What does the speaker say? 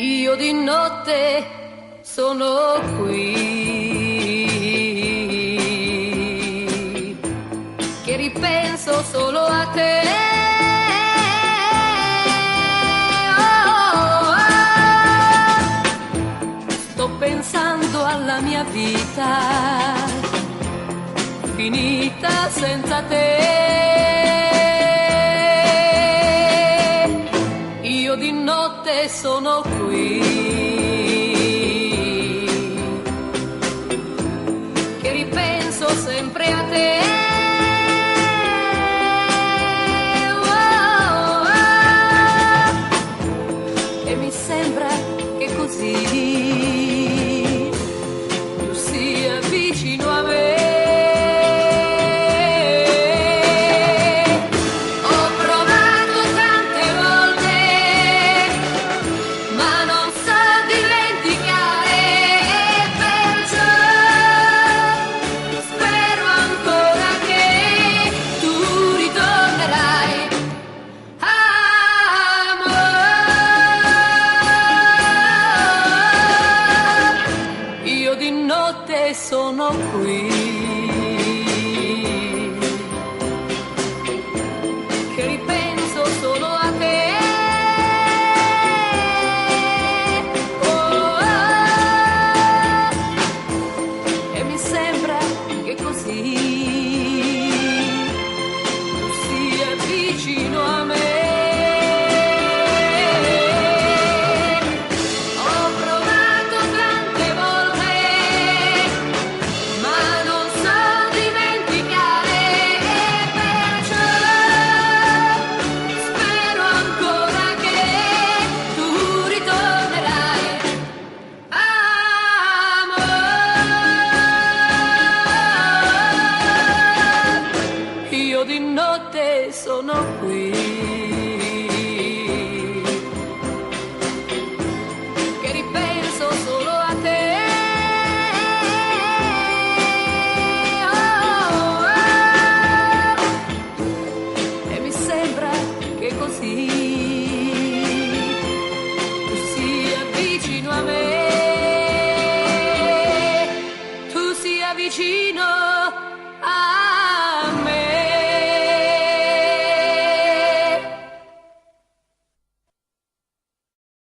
Io di notte sono qui, che ripenso solo a te. Sto pensando alla mia vita, finita senza te. Io di notte sono qui, che ripenso sempre a te. E mi sembra che così tu sia vicino a me. Sono qui, che ripenso solo a te. E mi sembra che così tu sia vicino a me. Di notte sono qui.